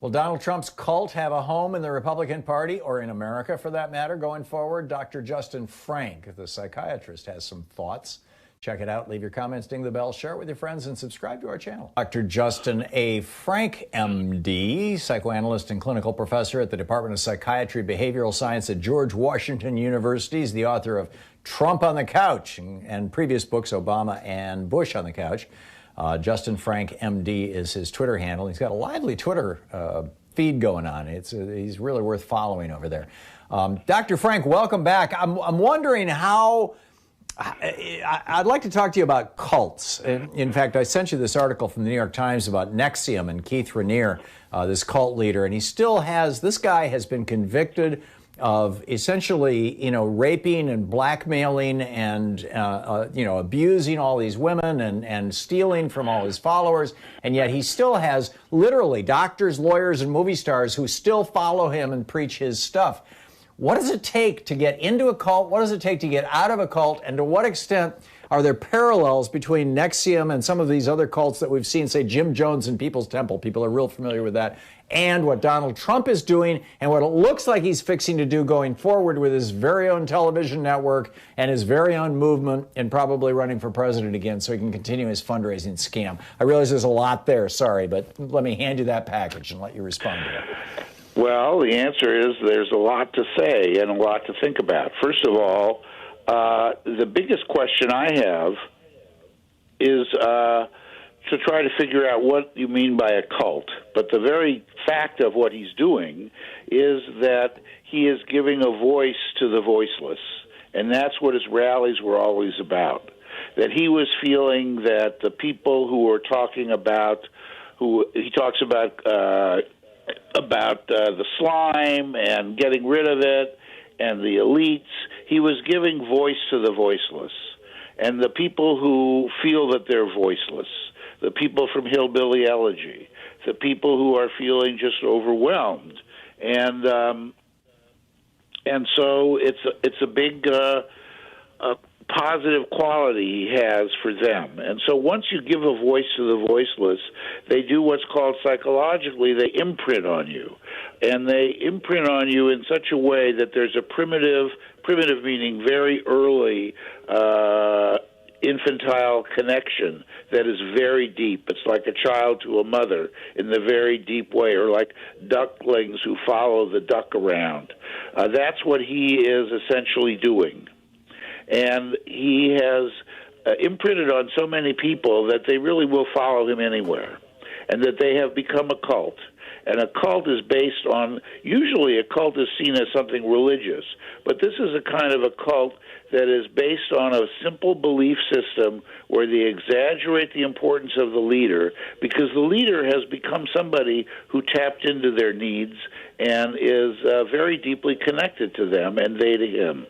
Will Donald Trump's cult have a home in the Republican Party, or in America for that matter, going forward? Dr. Justin Frank, the psychiatrist, has some thoughts. Check it out. Leave your comments, ding the bell, share it with your friends, and subscribe to our channel. Dr. Justin A. Frank, MD, psychoanalyst and clinical professor at the Department of Psychiatry Behavioral Science at George Washington University. He's the author of Trump on the Couch and previous books, Obama and Bush on the Couch. Justin Frank, MD, is his Twitter handle. He's got a lively Twitter feed going on. He's really worth following over there. Dr. Frank, welcome back. I'm wondering how... I'd like to talk to you about cults. In fact, I sent you this article from the New York Times about NXIVM and Keith Raniere, this cult leader, and this guy has been convicted of essentially, raping and blackmailing and, abusing all these women and stealing from all his followers. And yet he still has literally doctors, lawyers, and movie stars who still follow him and preach his stuff. What does it take to get into a cult? What does it take to get out of a cult? And to what extent are there parallels between NXIVM and some of these other cults that we've seen, say Jim Jones and People's Temple? People are real familiar with that. And what Donald Trump is doing and what it looks like he's fixing to do going forward with his very own television network and his very own movement, and probably running for president again so he can continue his fundraising scam. I realize there's a lot there, sorry, but let me hand you that package and let you respond to it. Well, the answer is there's a lot to say and a lot to think about. First of all, the biggest question I have is to try to figure out what you mean by a cult. But the very fact of what he's doing is that he is giving a voice to the voiceless. And that's what his rallies were always about. That he was feeling that the people who were talking about, who he talks about the slime and getting rid of it and the elites, he was giving voice to the voiceless. And the people who feel that they're voiceless, the people from Hillbilly Elegy, the people who are feeling just overwhelmed. And so it's a big positive quality he has for them. And so once you give a voice to the voiceless, they do what's called psychologically, they imprint on you. And they imprint on you in such a way that there's a primitive meaning very early infantile connection that is very deep. It's like a child to a mother in the very deep way, or like ducklings who follow the duck around. That's what he is essentially doing. And he has imprinted on so many people that they really will follow him anywhere, and that they have become a cult. And a cult is based on, usually a cult is seen as something religious, but this is a kind of a cult that is based on a simple belief system where they exaggerate the importance of the leader, because the leader has become somebody who tapped into their needs and is very deeply connected to them, and they to him.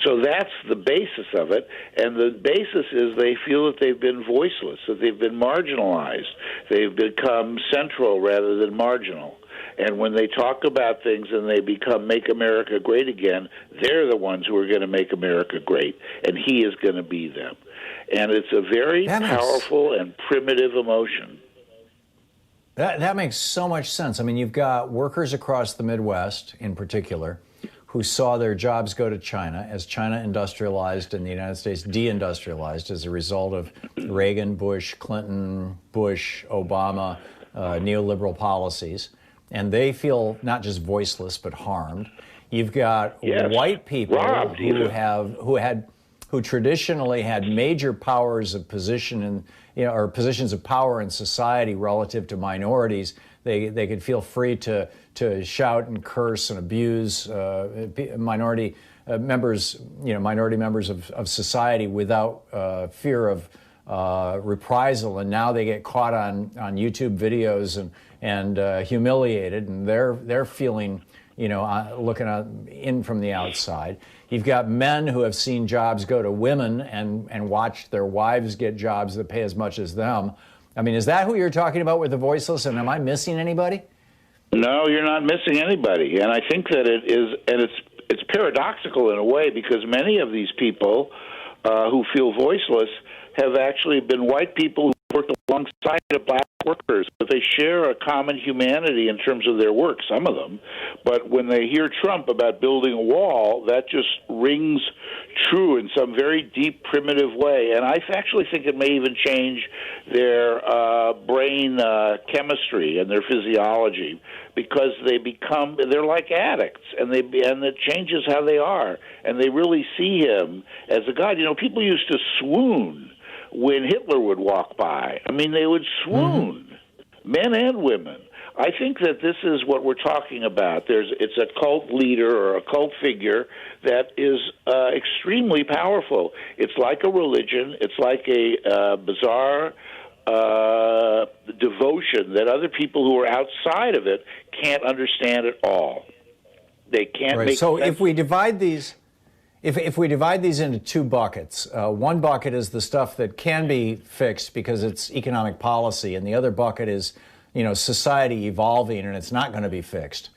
So that's the basis of it, and the basis is they feel that they've been voiceless, that they've been marginalized. They've become central rather than marginal. And when they talk about things and they become Make America Great Again, they're the ones who are going to make America great, and he is going to be them. And it's a very powerful and primitive emotion. That makes so much sense. I mean, you've got workers across the Midwest in particular who saw their jobs go to China as China industrialized and the United States deindustrialized as a result of Reagan, Bush, Clinton, Bush, Obama, neoliberal policies. And they feel not just voiceless, but harmed. You've got white people who traditionally had major powers of position or positions of power in society relative to minorities. They could feel free to shout and curse and abuse minority members of society without fear of reprisal. And now they get caught on YouTube videos and humiliated, and they're feeling, looking in from the outside. You've got men who have seen jobs go to women and watched their wives get jobs that pay as much as them. I mean, is that who you're talking about with the voiceless, and am I missing anybody? No, you're not missing anybody. And I think that it is, and it's paradoxical in a way, because many of these people who feel voiceless have actually been white people who worked alongside of black workers, but they share a common humanity in terms of their work, some of them. But when they hear Trump about building a wall, that just rings true in some very deep, primitive way. And I actually think it may even change their brain chemistry and their physiology, because they're like addicts, and it changes how they are, and they really see him as a god. You know, people used to swoon when Hitler would walk by. I mean, they would swoon, men and women. I think that this is what we're talking about. It's a cult leader or a cult figure that is extremely powerful. It's like a religion. It's like a bizarre devotion that other people who are outside of it can't understand at all. They can't make so sense. If we divide these, if we divide these into two buckets, one bucket is the stuff that can be fixed because it's economic policy, and the other bucket is, you know, society evolving and it's not going to be fixed.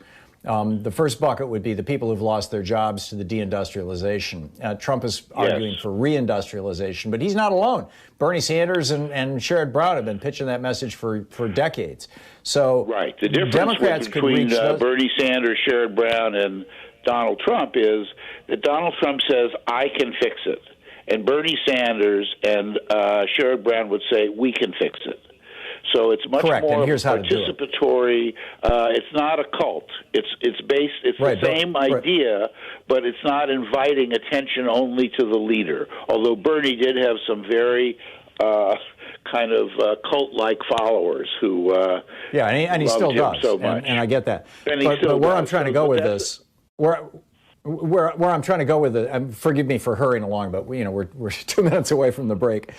The first bucket would be the people who've lost their jobs to the deindustrialization. Trump is arguing for reindustrialization, but he's not alone. Bernie Sanders and Sherrod Brown have been pitching that message for decades. So right. The difference Democrats between Bernie Sanders, Sherrod Brown, and Donald Trump is that Donald Trump says, I can fix it. And Bernie Sanders and Sherrod Brown would say, we can fix it. So it's much more participatory. It's not a cult. It's the same idea, but it's not inviting attention only to the leader. Although Bernie did have some very kind of cult-like followers who and he still does so much. And I get that. But where I'm trying to go with this, where I'm trying to go with it, forgive me for hurrying along, but we're 2 minutes away from the break.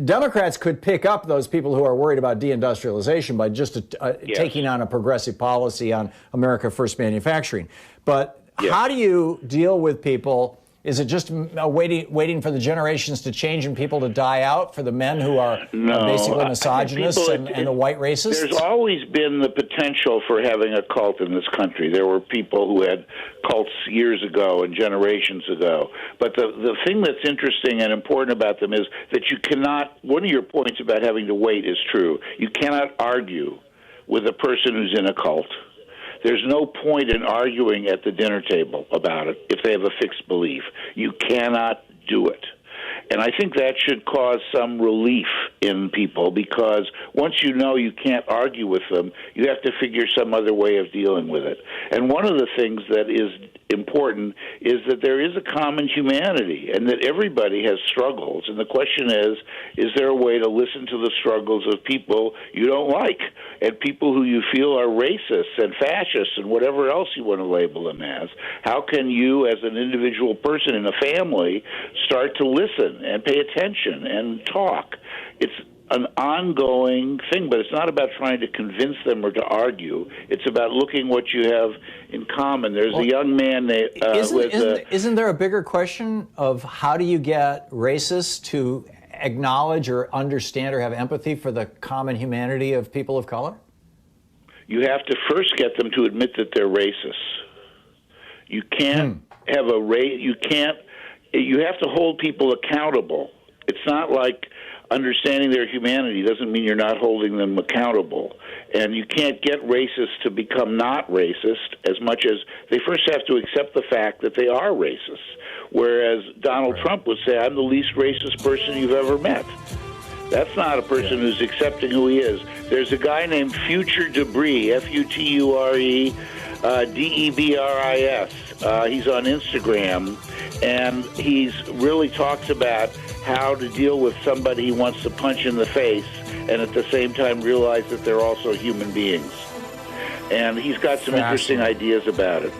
Democrats could pick up those people who are worried about deindustrialization by just taking on a progressive policy on America First manufacturing. But how do you deal with people? Is it just waiting for the generations to change and people to die out for the men who are basically misogynists and the white racists? There's always been the potential for having a cult in this country. There were people who had cults years ago and generations ago. But the thing that's interesting and important about them is that you cannot, one of your points about having to wait is true. You cannot argue with a person who's in a cult. There's no point in arguing at the dinner table about it if they have a fixed belief. You cannot do it. And I think that should cause some relief in people, because once you know you can't argue with them, you have to figure some other way of dealing with it. And one of the things that is important is that there is a common humanity and that everybody has struggles. And the question is there a way to listen to the struggles of people you don't like and people who you feel are racists and fascists and whatever else you want to label them as? How can you, as an individual person in a family, start to listen and pay attention and talk? It's an ongoing thing, but it's not about trying to convince them or to argue. It's about looking what you have in common. There's a young man isn't there a bigger question of how do you get racists to acknowledge or understand or have empathy for the common humanity of people of color? You have to first get them to admit that they're racist. You can't have you have to hold people accountable. It's not like understanding their humanity doesn't mean you're not holding them accountable. And you can't get racists to become not racist as much as they first have to accept the fact that they are racist. Whereas Donald Trump would say, I'm the least racist person you've ever met. That's not a person who's accepting who he is. There's a guy named Future Debris, Future Debris. He's on Instagram, and he's really talks about how to deal with somebody he wants to punch in the face and at the same time realize that they're also human beings. And he's got some interesting ideas about it.